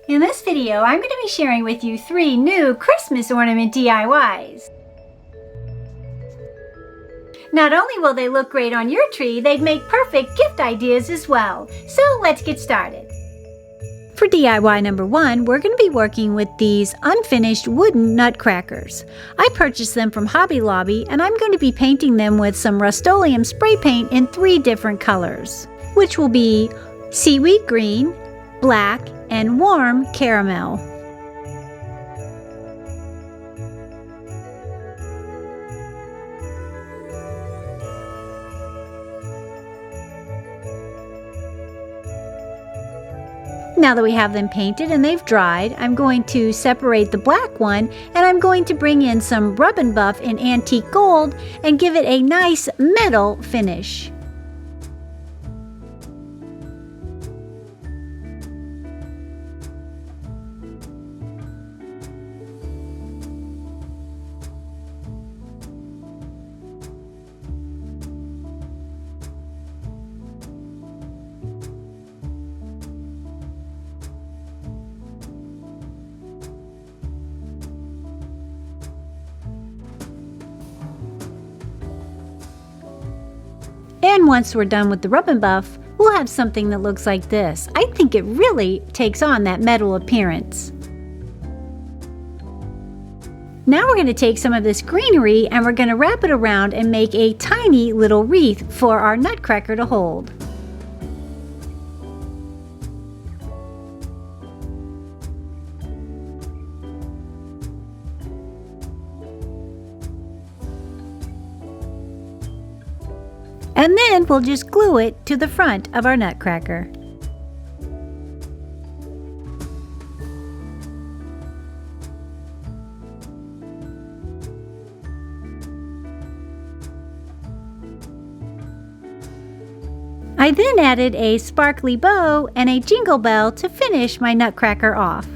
In this video, I'm going to be sharing with you 3 new Christmas ornament DIYs. Not only will they look great on your tree, they'd make perfect gift ideas as well. So let's get started. For DIY number 1, we're going to be working with these unfinished wooden nutcrackers. I purchased them from Hobby Lobby and I'm going to be painting them with some Rust-Oleum spray paint in 3 different colors, which will be seaweed green, black, and warm caramel. Now that we have them painted and they've dried, I'm going to separate the black one and I'm going to bring in some Rub and Buff in antique gold and give it a nice metal finish. And once we're done with the Rub and Buff, we'll have something that looks like this. I think it really takes on that metal appearance. Now we're going to take some of this greenery and we're going to wrap it around and make a tiny little wreath for our nutcracker to hold. And then we'll just glue it to the front of our nutcracker. I then added a sparkly bow and a jingle bell to finish my nutcracker off.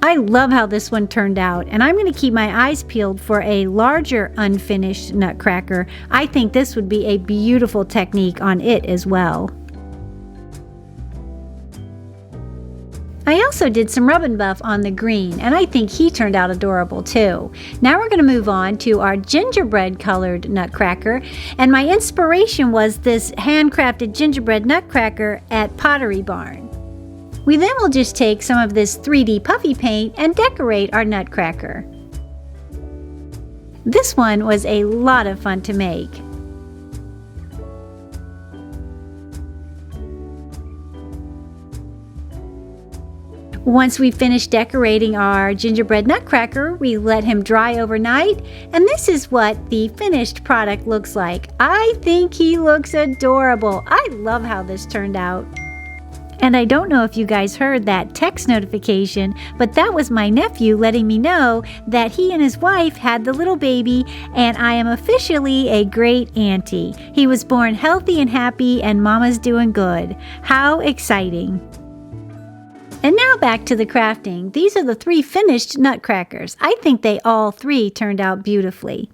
I love how this one turned out, and I'm going to keep my eyes peeled for a larger unfinished nutcracker. I think this would be a beautiful technique on it as well. I also did some Rub and Buff on the green, and I think he turned out adorable too. Now we're going to move on to our gingerbread colored nutcracker, and my inspiration was this handcrafted gingerbread nutcracker at Pottery Barn. We then will just take some of this 3D puffy paint and decorate our nutcracker. This one was a lot of fun to make. Once we finished decorating our gingerbread nutcracker, we let him dry overnight, and this is what the finished product looks like. I think he looks adorable. I love how this turned out. And I don't know if you guys heard that text notification, but that was my nephew letting me know that he and his wife had the little baby, and I am officially a great auntie. He was born healthy and happy, and Mama's doing good. How exciting! And now back to the crafting. These are the 3 finished nutcrackers. I think they all 3 turned out beautifully.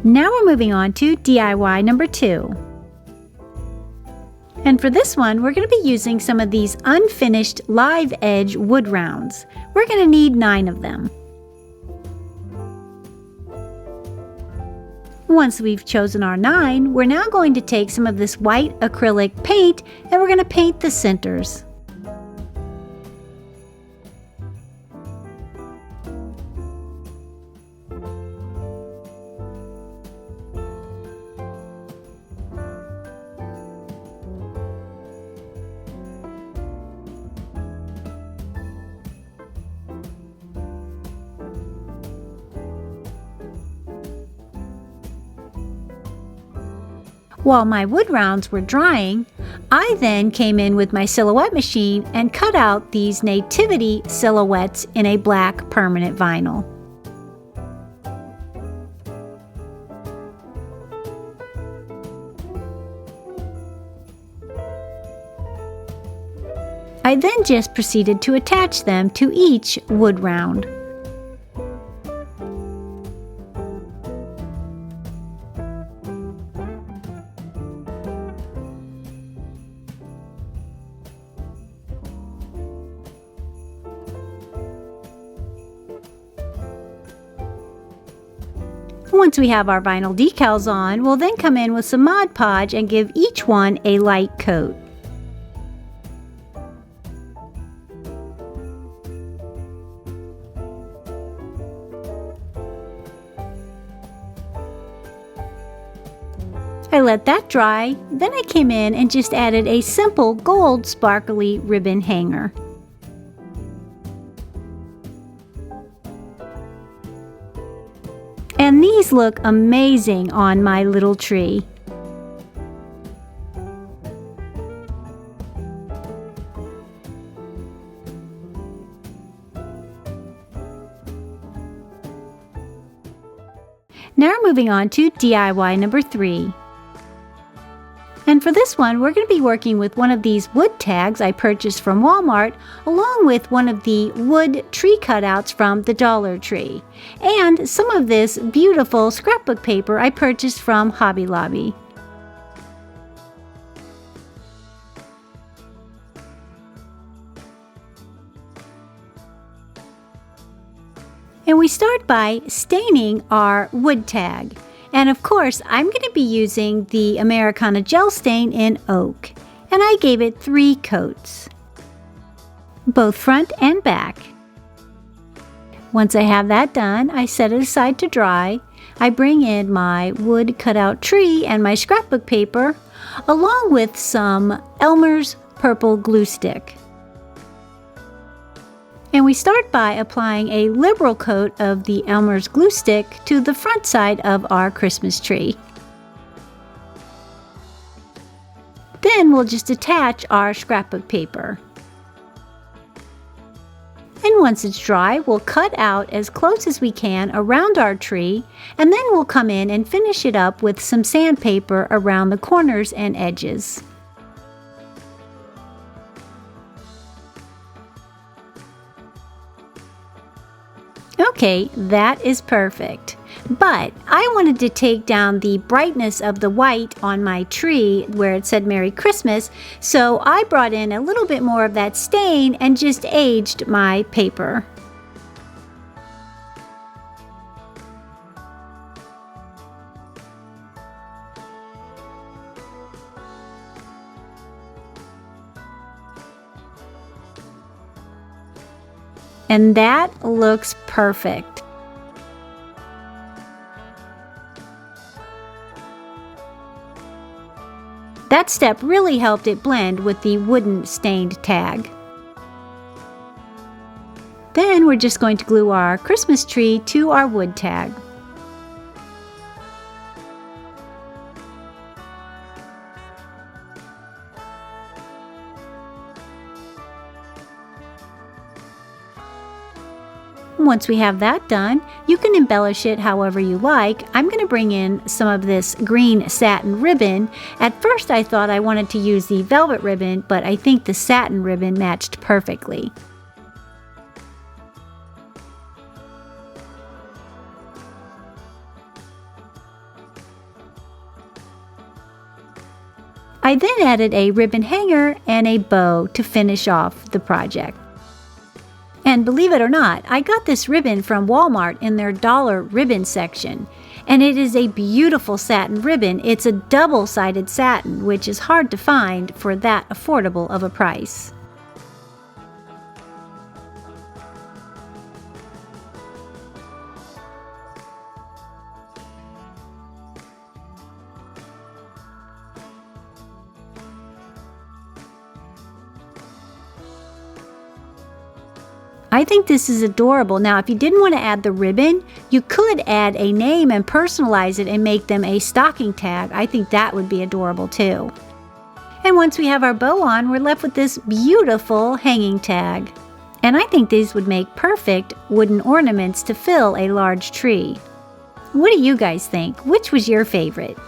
Now we're moving on to DIY number 2. And for this one, we're going to be using some of these unfinished live edge wood rounds. We're going to need 9 of them. Once we've chosen our 9, we're now going to take some of this white acrylic paint and we're going to paint the centers. While my wood rounds were drying, I then came in with my silhouette machine and cut out these nativity silhouettes in a black permanent vinyl. I then just proceeded to attach them to each wood round. Once we have our vinyl decals on, we'll then come in with some Mod Podge and give each one a light coat. I let that dry, then I came in and just added a simple gold sparkly ribbon hanger. And these look amazing on my little tree. Now moving on to DIY number 3. And for this one, we're going to be working with one of these wood tags I purchased from Walmart, along with one of the wood tree cutouts from the Dollar Tree, and some of this beautiful scrapbook paper I purchased from Hobby Lobby. And we start by staining our wood tag. And of course, I'm going to be using the Americana gel stain in oak, and I gave it 3 coats, both front and back. Once I have that done, I set it aside to dry. I bring in my wood cutout tree and my scrapbook paper, along with some Elmer's purple glue stick. And we start by applying a liberal coat of the Elmer's glue stick to the front side of our Christmas tree. Then we'll just attach our scrapbook paper. And once it's dry, we'll cut out as close as we can around our tree, and then we'll come in and finish it up with some sandpaper around the corners and edges. Okay, that is perfect. But I wanted to take down the brightness of the white on my tree where it said Merry Christmas, so I brought in a little bit more of that stain and just aged my paper. And that looks perfect. That step really helped it blend with the wooden stained tag. Then we're just going to glue our Christmas tree to our wood tag. Once we have that done, you can embellish it however you like. I'm going to bring in some of this green satin ribbon. At first I thought I wanted to use the velvet ribbon, but I think the satin ribbon matched perfectly. I then added a ribbon hanger and a bow to finish off the project. And believe it or not, I got this ribbon from Walmart in their dollar ribbon section. And it is a beautiful satin ribbon. It's a double-sided satin, which is hard to find for that affordable of a price. I think this is adorable. Now, if you didn't want to add the ribbon, you could add a name and personalize it and make them a stocking tag. I think that would be adorable too. And once we have our bow on, we're left with this beautiful hanging tag. And I think these would make perfect wooden ornaments to fill a large tree. What do you guys think? Which was your favorite?